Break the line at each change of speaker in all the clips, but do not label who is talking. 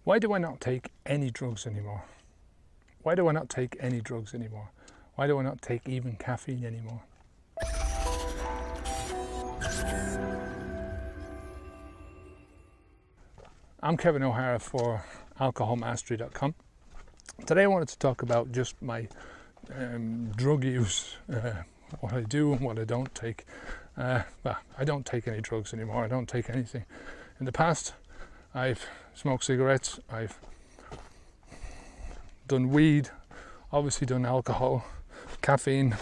Why do I not take any drugs anymore? Why do I not take any drugs anymore? Why do I not take even caffeine anymore? I'm Kevin O'Hara for alcoholmastery.com. Today I wanted to talk about just my drug use, what I do and what I don't take. I don't take any drugs anymore. I don't take anything. In the past, I've smoked cigarettes, I've done weed, obviously done alcohol, caffeine,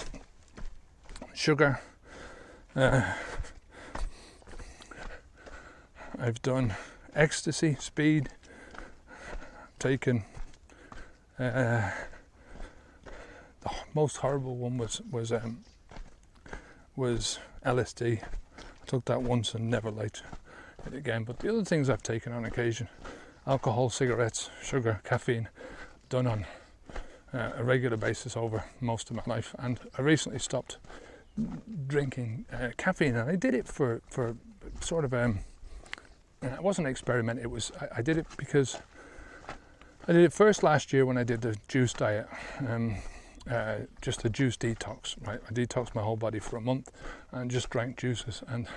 sugar. I've done ecstasy, speed, taken. The most horrible one was LSD. I took that once and never liked it again. But the other things I've taken on occasion: alcohol, cigarettes, sugar, caffeine, done on a regular basis over most of my life. And I recently stopped drinking caffeine, and I did it for sort of it wasn't an experiment. It was I did it because I did it first last year when I did the juice diet, just a juice detox. Right, I detoxed my whole body for a month and just drank juices, and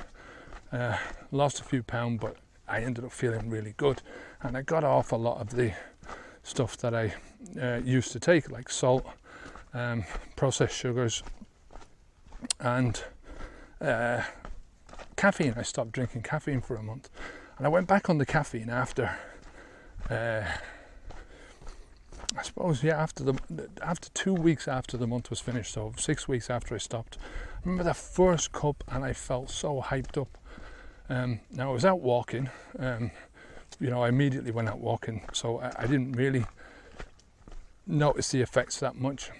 lost a few pounds, but I ended up feeling really good, and I got off a lot of the stuff that I used to take, like salt, processed sugars, and caffeine. I stopped drinking caffeine for a month, and I went back on the caffeine after after 2 weeks after the month was finished, so 6 weeks after I stopped. I remember the first cup, and I felt so hyped up. Now I was out walking, I immediately went out walking, so I didn't really notice the effects that much.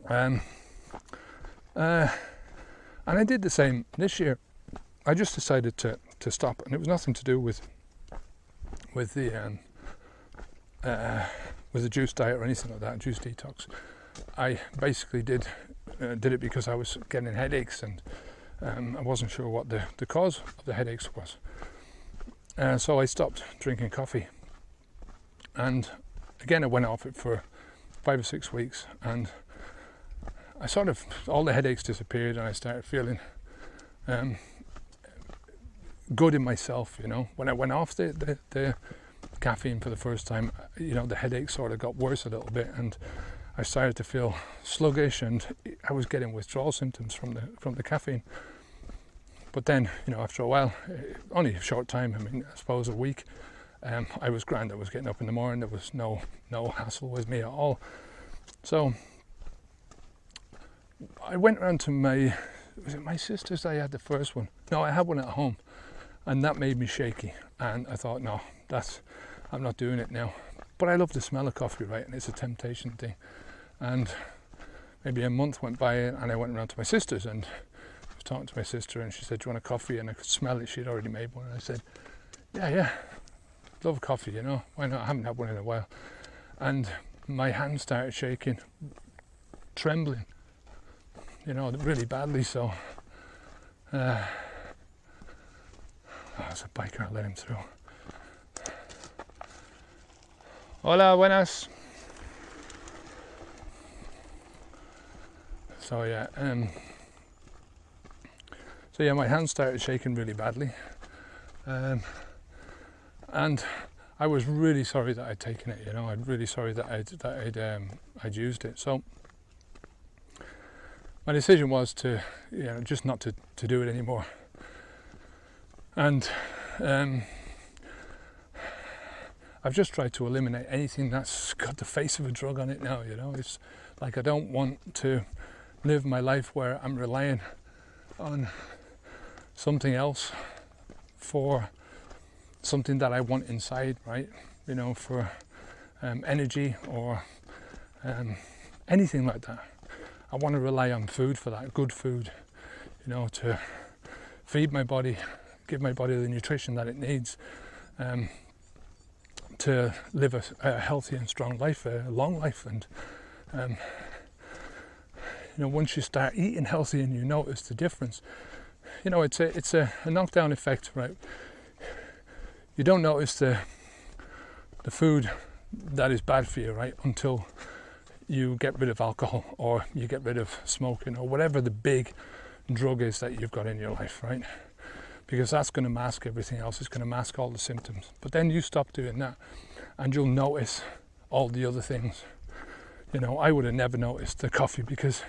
And I did the same this year. I just decided to stop, and it was nothing to do with the juice diet or anything like that, juice detox. I basically did it because I was getting headaches, and I wasn't sure what the cause of the headaches was. So I stopped drinking coffee, and again I went off it for 5 or 6 weeks, and I all the headaches disappeared, and I started feeling good in myself. When I went off the caffeine for the first time, the headache sort of got worse a little bit, and I started to feel sluggish, and I was getting withdrawal symptoms from the caffeine. But then, after a while, only a short time, I suppose a week, I was grand. I was getting up in the morning. There was no hassle with me at all. So I went around to my sister's. I had the first one. No, I had one at home, and that made me shaky. And I thought, no, I'm not doing it now. But I love the smell of coffee, right? And it's a temptation thing. And maybe a month went by, and I went around to my sister's, and I was talking to my sister, and she said, "Do you want a coffee?" And I could smell it. She'd already made one. And I said, yeah, love coffee, why not? I haven't had one in a while. And my hand started shaking, trembling, really badly. So there's a biker. I'll let him through. Hola, buenas. So my hand started shaking really badly, and I was really sorry that I'd taken it. I'm really sorry that I'd used it. So my decision was to, just not to do it anymore. And I've just tried to eliminate anything that's got the face of a drug on it now. It's like I don't want to live my life where I'm relying on something else for something that I want inside, right? For energy or anything like that. I want to rely on food for that, good food, to feed my body, give my body the nutrition that it needs, to live a healthy and strong life, a long life. And once you start eating healthy and you notice the difference, it's a knockdown effect, right? You don't notice the the food that is bad for you, right? Until you get rid of alcohol, or you get rid of smoking, or whatever the big drug is that you've got in your life, right? Because that's going to mask everything else. It's going to mask all the symptoms. But then you stop doing that and you'll notice all the other things. I would have never noticed the coffee because,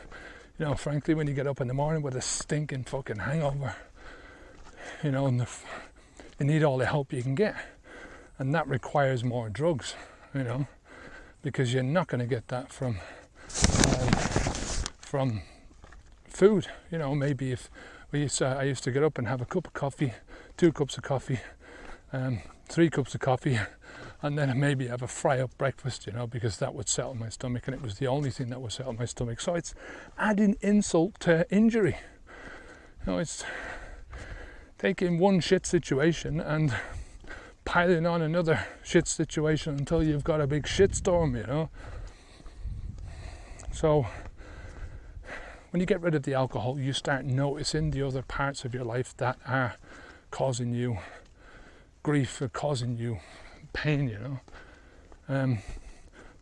frankly, when you get up in the morning with a stinking fucking hangover, and you need all the help you can get. And that requires more drugs, because you're not going to get that from food. Maybe if I used to get up and have a cup of coffee, 2 cups of coffee, 3 cups of coffee, and then maybe have a fry-up breakfast, because that would settle my stomach, and it was the only thing that would settle my stomach. So it's adding insult to injury. It's taking one shit situation and piling on another shit situation until you've got a big shitstorm, So when you get rid of the alcohol, you start noticing the other parts of your life that are causing you grief or causing you pain, But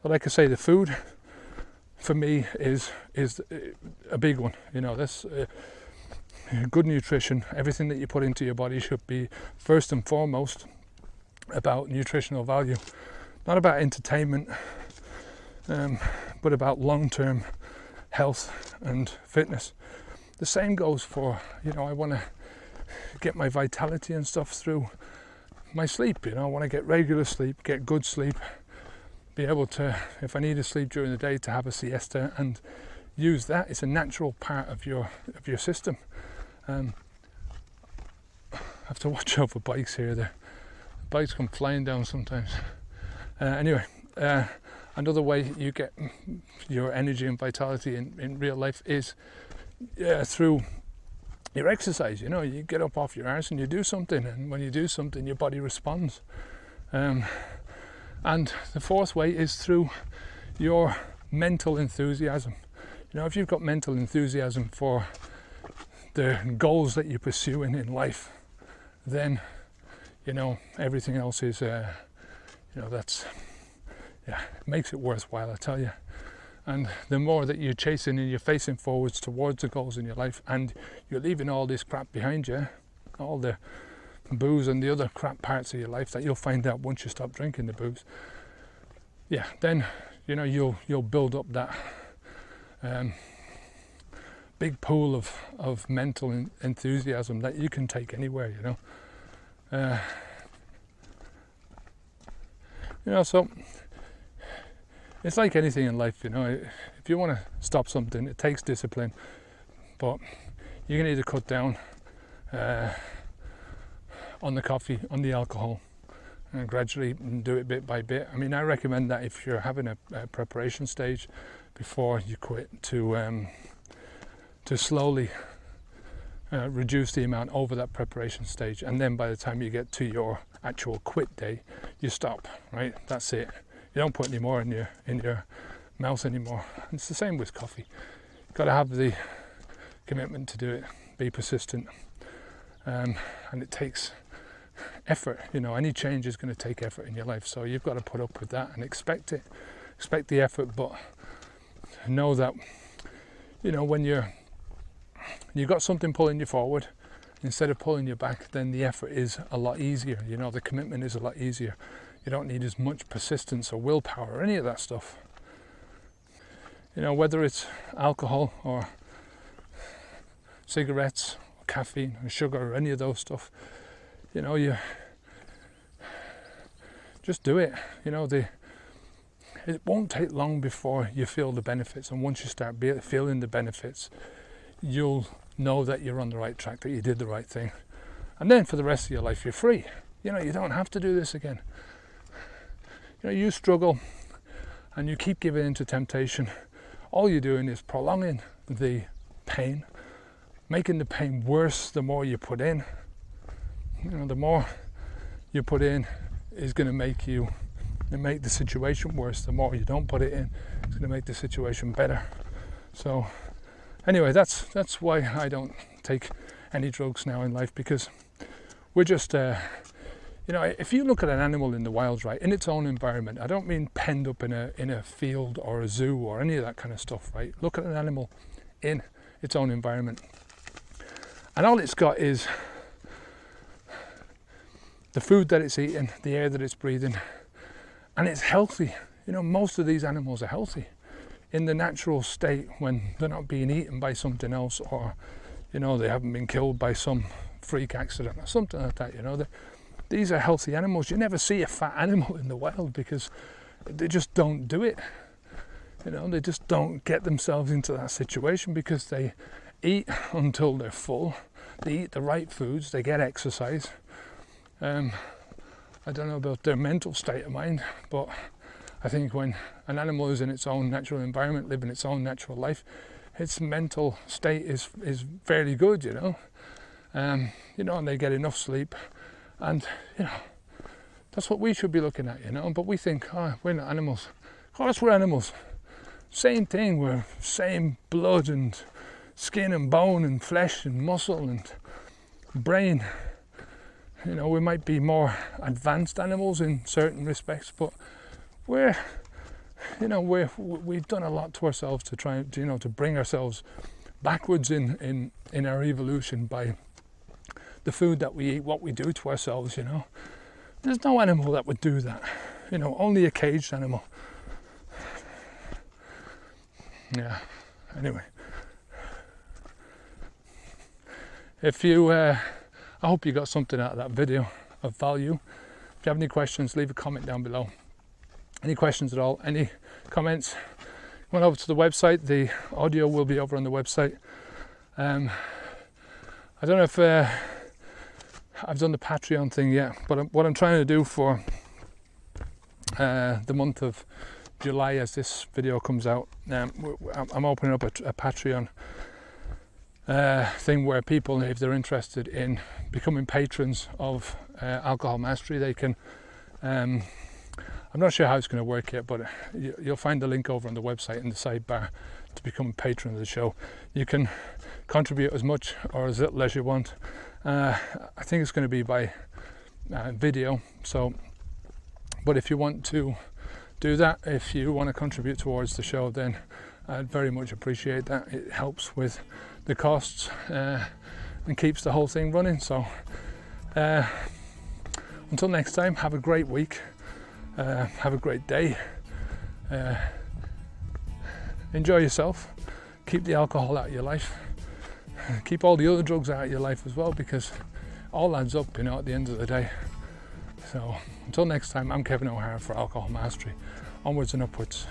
like I say, the food for me is a big one. This good nutrition, everything that you put into your body should be first and foremost about nutritional value, not about entertainment, but about long-term health and fitness. The same goes for, I want to get my vitality and stuff through my sleep. I want to get regular sleep, get good sleep, be able to, if I need to sleep during the day, to have a siesta and use that. It's a natural part of your system. I have to watch out for bikes here. The bikes come flying down sometimes. Anyway, another way you get your energy and vitality in real life is through your exercise. You get up off your arse and you do something, and when you do something, your body responds. And the fourth way is through your mental enthusiasm. If you've got mental enthusiasm for the goals that you're pursuing in life, then everything else is that's makes it worthwhile, I tell you. And the more that you're chasing and you're facing forwards towards the goals in your life, and you're leaving all this crap behind you, all the booze and the other crap parts of your life that you'll find out once you stop drinking the booze, then you'll build up that big pool of mental enthusiasm that you can take anywhere. So it's like anything in life. If you want to stop something, it takes discipline, but you can either cut down on the coffee, on the alcohol, and gradually do it bit by bit. I recommend that if you're having a preparation stage before you quit, to slowly reduce the amount over that preparation stage, and then by the time you get to your actual quit day, you stop. Right, that's it. You don't put any more in your mouth anymore. And it's the same with coffee. You've got to have the commitment to do it. Be persistent, and it takes effort. Any change is going to take effort in your life, so you've got to put up with that and expect the effort, but know that when you've got something pulling you forward instead of pulling you back, then the effort is a lot easier. The commitment is a lot easier. You don't need as much persistence or willpower or any of that stuff. Whether it's alcohol or cigarettes or caffeine or sugar or any of those stuff, you just do it. It won't take long before you feel the benefits, and once you start feeling the benefits, you'll know that you're on the right track, that you did the right thing, and then for the rest of your life you're free. You don't have to do this again. You struggle and you keep giving in to temptation. All you're doing is prolonging the pain, making the pain worse the more you put in. The more you put in is going to make the situation worse. The more you don't put it in, it's going to make the situation better. So anyway, that's why I don't take any drugs now in life, because we're just You know, if you look at an animal in the wild, right, in its own environment, I don't mean penned up in a field or a zoo or any of that kind of stuff, right? Look at an animal in its own environment, and all it's got is the food that it's eating, the air that it's breathing, and it's healthy. You know, most of these animals are healthy in the natural state when they're not being eaten by something else, or, you know, they haven't been killed by some freak accident or something like that. You know, these are healthy animals. You never see a fat animal in the wild because they just don't do it. You know, they just don't get themselves into that situation because they eat until they're full. They eat the right foods. They get exercise. I don't know about their mental state of mind, but I think when an animal is in its own natural environment, living its own natural life, its mental state is fairly good, you know. You know, and they get enough sleep, and you know, that's what we should be looking at, you know. But we think, oh, we're not animals. Of course we're animals. Same thing, we're same blood and skin and bone and flesh and muscle and brain. You know, we might be more advanced animals in certain respects, but we've done a lot to ourselves to try, you know, to bring ourselves backwards in our evolution by the food that we eat, what we do to ourselves, you know. There's no animal that would do that, you know, only a caged animal. Yeah, anyway. I hope you got something out of that video of value. If you have any questions, leave a comment down below. Any questions at all, any comments, went over to the website. The audio will be over on the website. I don't know if I've done the Patreon thing yet, but what I'm trying to do for the month of July, as this video comes out, I'm opening up a Patreon thing where people, if they're interested in becoming patrons of Alcohol Mastery, they can. I'm not sure how it's going to work yet, but you'll find the link over on the website in the sidebar to become a patron of the show. You can contribute as much or as little as you want. I think it's going to be by video. So, but if you want to do that, if you want to contribute towards the show, then I'd very much appreciate that. It helps with the costs and keeps the whole thing running. So until next time, have a great week. Have a great day. Enjoy yourself. Keep the alcohol out of your life. Keep all the other drugs out of your life as well, because all adds up, you know, at the end of the day. So until next time, I'm Kevin O'Hara for Alcohol Mastery. Onwards and upwards.